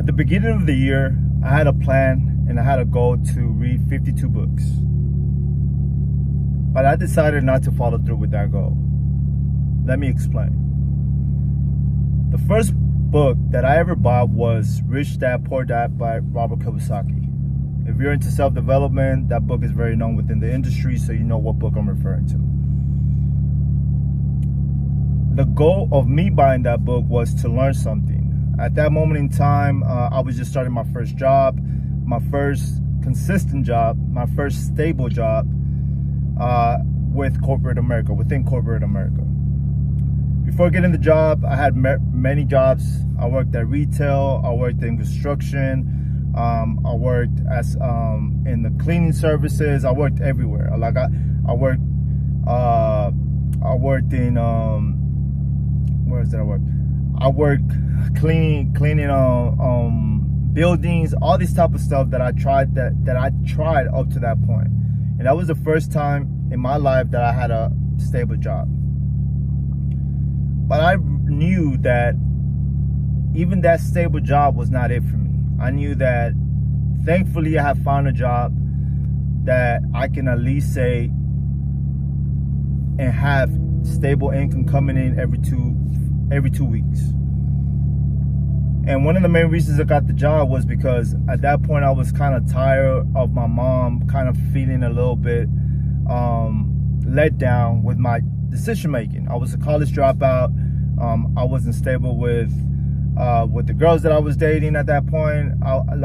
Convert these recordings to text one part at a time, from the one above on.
At the beginning of the year, I had a plan and I had a goal to read 52 books. But I decided not to follow through with that goal. Let me explain. The first book that I ever bought was Rich Dad, Poor Dad by Robert Kiyosaki. If you're into self-development, that book is very known within the industry, so you know what book I'm referring to. The goal of me buying that book was to learn something. At that moment in time, I was just starting my first job, my first consistent job, my first stable job within corporate America. Before getting the job, I had many jobs. I worked at retail, I worked in construction, I worked as in the cleaning services. I worked everywhere. Like I worked in where did I work? I worked cleaning buildings, all this type of stuff that I tried up to that point. And that was the first time in my life that I had a stable job. But I knew that even that stable job was not it for me. I knew that thankfully I have found a job that I can at least say and have stable income coming in every two weeks. And one of the main reasons I got the job was because at that point I was kind of tired of my mom kind of feeling a little bit let down with my decision making. I was a college dropout. I wasn't stable with the girls that I was dating at that point.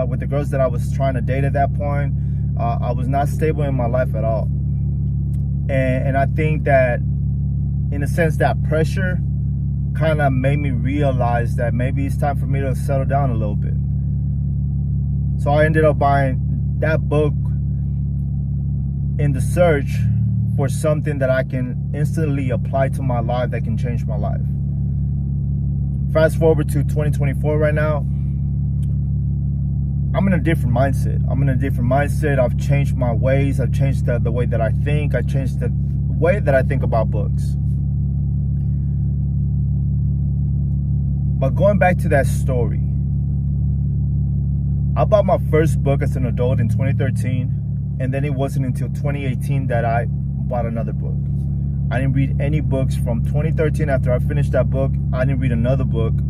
With the girls that I was trying to date at that point, I was not stable in my life at all. And I think that in a sense that pressure kind of made me realize that maybe it's time for me to settle down a little bit. So I ended up buying that book in the search for something that I can instantly apply to my life that can change my life. Fast forward to 2024 right now, I'm in a different mindset. I've changed my ways. I've changed the way that I think. I changed the way that I think about books. But going back to that story, I bought my first book as an adult in 2013, and then it wasn't until 2018 that I bought another book. I didn't read any books from 2013. After I finished that book, I didn't read another book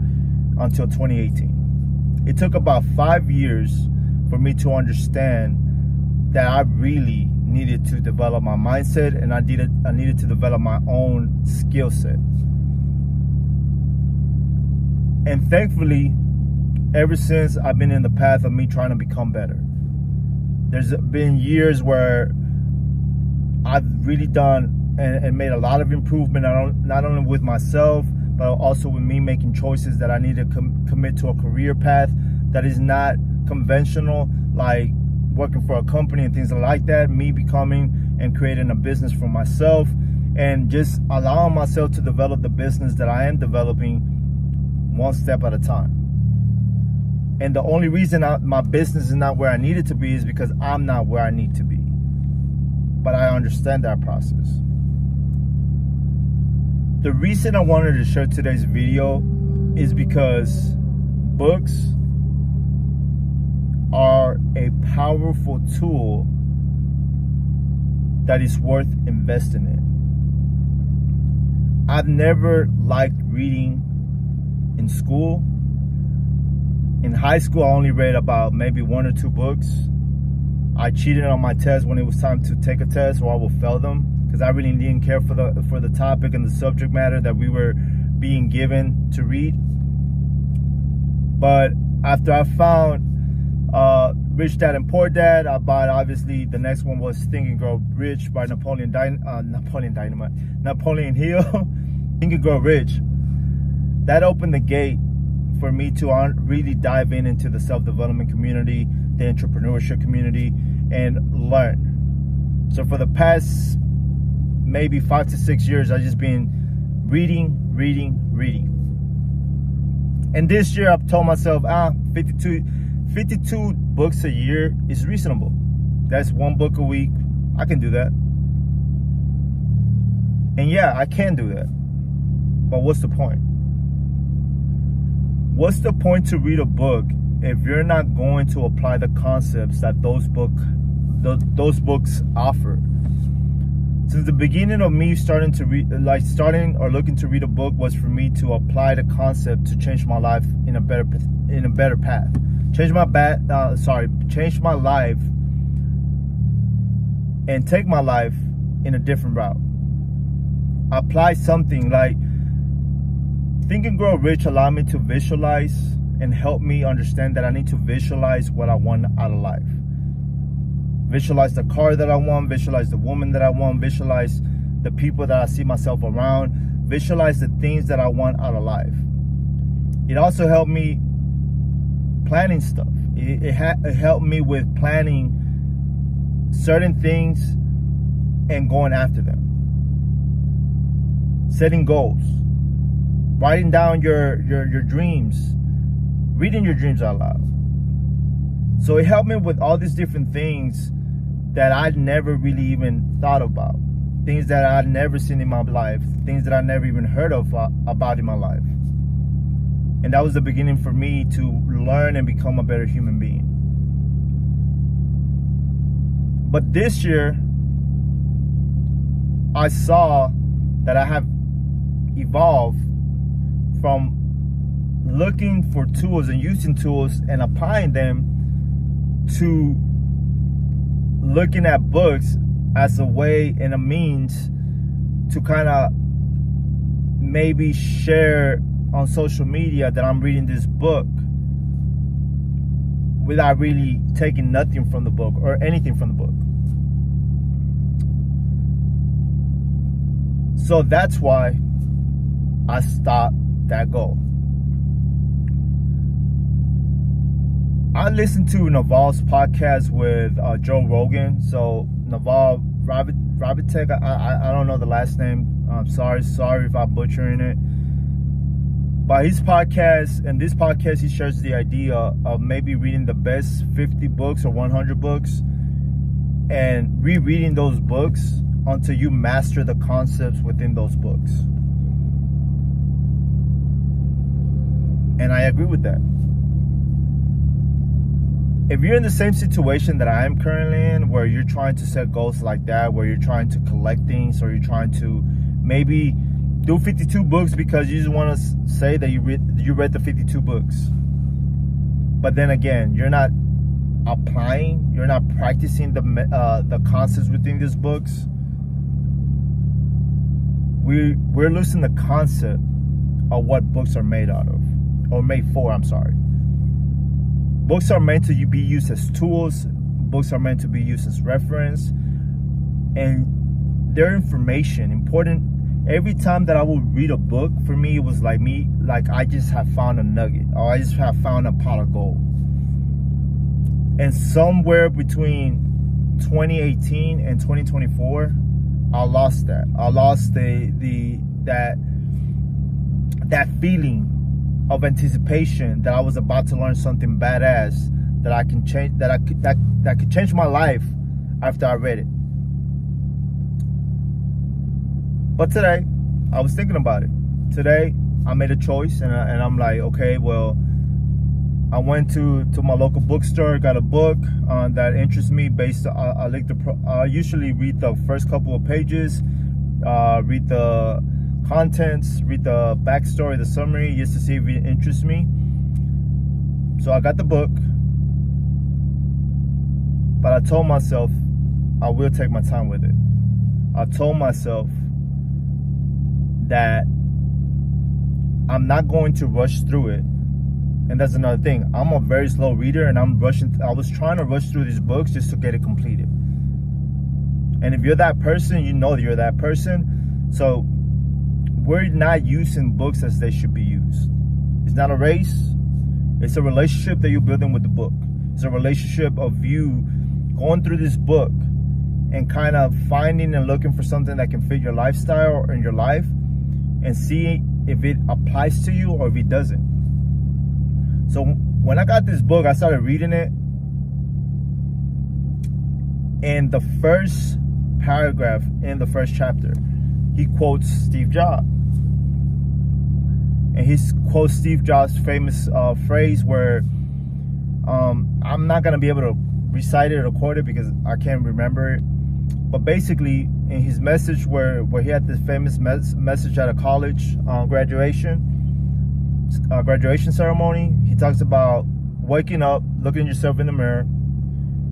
until 2018. It took about 5 years for me to understand that I really needed to develop my mindset, and I needed to develop my own skill set. And thankfully, ever since, I've been in the path of me trying to become better. There's been years where I've really done and made a lot of improvement, not only with myself, but also with me making choices that I need to commit to a career path that is not conventional, like working for a company and things like that. Me becoming and creating a business for myself, and just allowing myself to develop the business that I am developing one step at a time. And the only reason my business is not where I need it to be is because I'm not where I need to be. But I understand that process. The reason I wanted to share today's video is because books are a powerful tool that is worth investing in. I've never liked reading in school. In high school, I only read about maybe 1 or 2 books. I cheated on my test when it was time to take a test, or I will fail them, because I really didn't care for the topic and the subject matter that we were being given to read. But after I found Rich Dad and Poor Dad, I bought, obviously, the next one was Think and Grow Rich by Napoleon Hill. Think and Grow Rich. That opened the gate for me to really dive into the self-development community, the entrepreneurship community, and learn. So for the past maybe 5 to 6 years, I've just been reading. And this year I've told myself, 52 books a year is reasonable. That's 1 book a week. I can do that. And yeah, I can do that. But what's the point? What's the point to read a book if you're not going to apply the concepts that those books offer. Since the beginning of me starting to read, looking to read a book, was for me to apply the concept to change my life in a better path. Change my life and take my life in a different route. Apply something like Think and Grow Rich allowed me to visualize and help me understand that I need to visualize what I want out of life. Visualize the car that I want, visualize the woman that I want, visualize the people that I see myself around, visualize the things that I want out of life. It also helped me planning stuff. It helped me with planning certain things and going after them. Setting goals. Writing down your dreams. Reading your dreams out loud. So it helped me with all these different things that I'd never really even thought about. Things that I'd never seen in my life. Things that I never even heard of about in my life. And that was the beginning for me to learn and become a better human being. But this year, I saw that I have evolved from looking for tools and using tools and applying them to looking at books as a way and a means to kind of maybe share on social media that I'm reading this book without really taking nothing from the book or anything from the book. So that's why I stopped that goal. I listened to Naval's podcast with Joe Rogan. So Naval Ravitek, I don't know the last name. I'm sorry if I'm butchering it. But his podcast, and this podcast, he shares the idea of maybe reading the best 50 books or 100 books and rereading those books until you master the concepts within those books. And I agree with that. If you're in the same situation that I am currently in, where you're trying to set goals like that, where you're trying to collect things, or you're trying to maybe do 52 books because you just want to say that you read the 52 books. But then again, you're not applying, you're not practicing the concepts within these books. We're losing the concept of what books are made out of, or made for, I'm sorry. Books are meant to be used as tools. Books are meant to be used as reference. And their information, important. Every time that I would read a book, for me, it was like I just have found a nugget, or I just have found a pot of gold. And somewhere between 2018 and 2024, I lost that. I lost that feeling of anticipation that I was about to learn something badass that I can change, that could change my life after I read it. But today, I was thinking about it. Today, I made a choice, and I'm like, okay, well, I went to my local bookstore, got a book that interests me. I usually read the first couple of pages, read the contents, read the backstory, the summary, just to see if it interests me. So I got the book, but I told myself I will take my time with it. I told myself that I'm not going to rush through it. And that's another thing. I'm a very slow reader, and I was trying to rush through these books just to get it completed. And if you're that person, you know that you're that person. So we're not using books as they should be used. It's not a race. It's a relationship that you're building with the book. It's a relationship of you going through this book and kind of finding and looking for something that can fit your lifestyle or in your life, and see if it applies to you or if it doesn't. So when I got this book, I started reading it. And the first paragraph in the first chapter, he quotes Steve Jobs. And he quotes Steve Jobs' famous phrase where I'm not gonna be able to recite it or quote it because I can't remember it. But basically, in his message, where he had this famous message at a college graduation ceremony, he talks about waking up, looking at yourself in the mirror,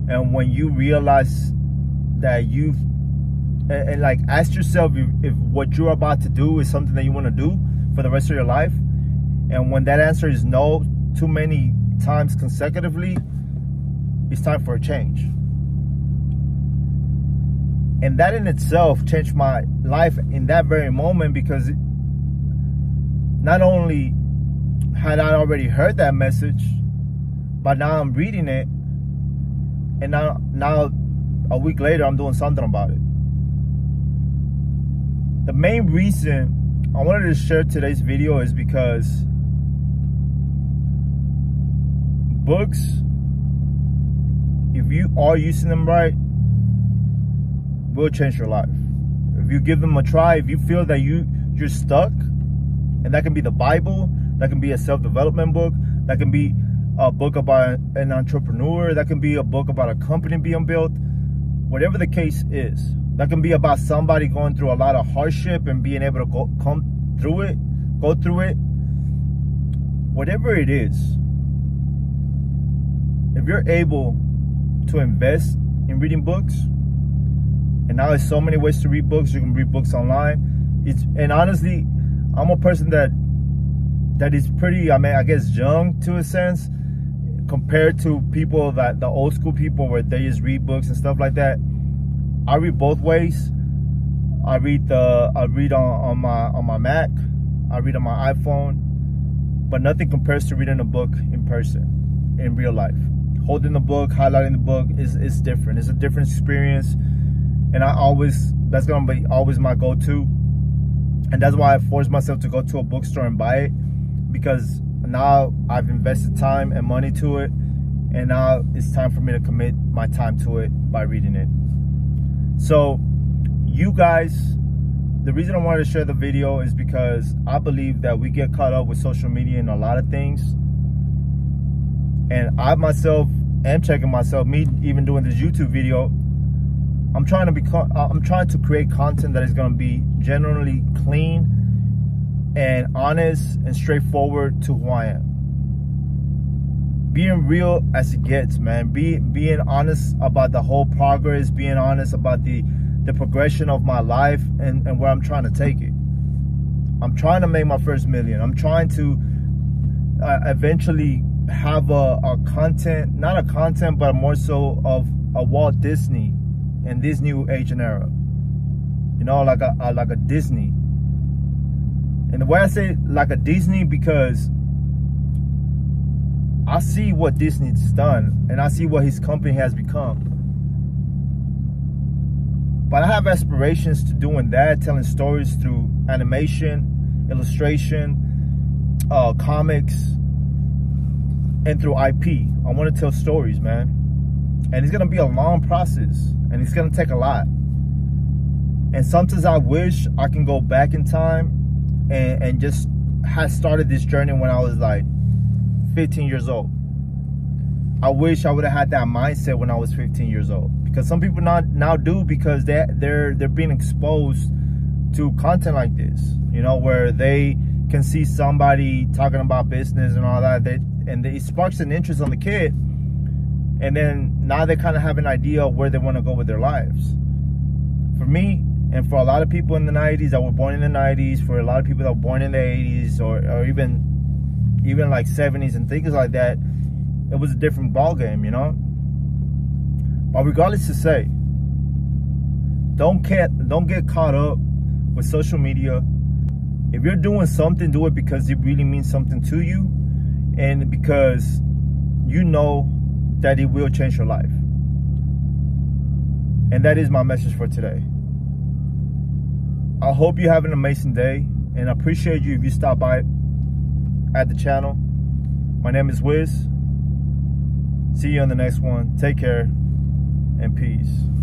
and when you realize that and like ask yourself if what you're about to do is something that you want to do for the rest of your life, and when that answer is no too many times consecutively, it's time for a change. And that in itself changed my life in that very moment, because not only had I already heard that message, but now I'm reading it, and now a week later I'm doing something about it. The main reason I wanted to share today's video is because books, if you are using them right, will change your life. If you give them a try, if you feel that you're stuck, and that can be the Bible, that can be a self-development book, that can be a book about an entrepreneur, that can be a book about a company being built, whatever the case is, that can be about somebody going through a lot of hardship and being able to go through it, whatever it is. If you're able to invest in reading books, and now there's so many ways to read books. You can read books online. And honestly, I'm a person that is pretty, I guess, young to a sense, compared to people the old school people where they just read books and stuff like that. I read both ways. I read on my Mac. I read on my iPhone. But nothing compares to reading a book in person, in real life. Holding the book, highlighting the book is different. It's a different experience. And that's gonna be always my go-to. And that's why I force myself to go to a bookstore and buy it, because now I've invested time and money to it, and now it's time for me to commit my time to it by reading it. So you guys, the reason I wanted to share the video is because I believe that we get caught up with social media and a lot of things. And I myself am checking myself, me even doing this YouTube video, I'm trying to create content that is going to be generally clean and honest and straightforward to who I am. Being real as it gets, man. Being honest about the whole progress, being honest about the progression of my life and where I'm trying to take it. I'm trying to make my first million. I'm trying to eventually have a content, not a content, but more so of a Walt Disney in this new age and era, you know, like a Disney. And the way I say like a Disney, because I see what Disney's done and I see what his company has become. But I have aspirations to doing that, telling stories through animation, illustration, comics, and through IP. I want to tell stories, man. And it's going to be a long process, and it's going to take a lot. And sometimes I wish I can go back in time and just had started this journey when I was like 15 years old. I wish I would have had that mindset when I was 15 years old. Because some people now do, because they're being exposed to content like this, you know, where they can see somebody talking about business and all that, and it sparks an interest on the kid. And then now they kind of have an idea of where they want to go with their lives. For me, and for a lot of people in the 90s that were born in the 90s, for a lot of people that were born in the 80s, or even like 70s and things like that, it was a different ball game, you know. But regardless to say, don't get caught up with social media. If you're doing something, do it because it really means something to you, and because you know that it will change your life. And that is my message for today. I hope you have an amazing day, and I appreciate you if you stop by at the channel. My name is Wiz. See you on the next one. Take care and peace.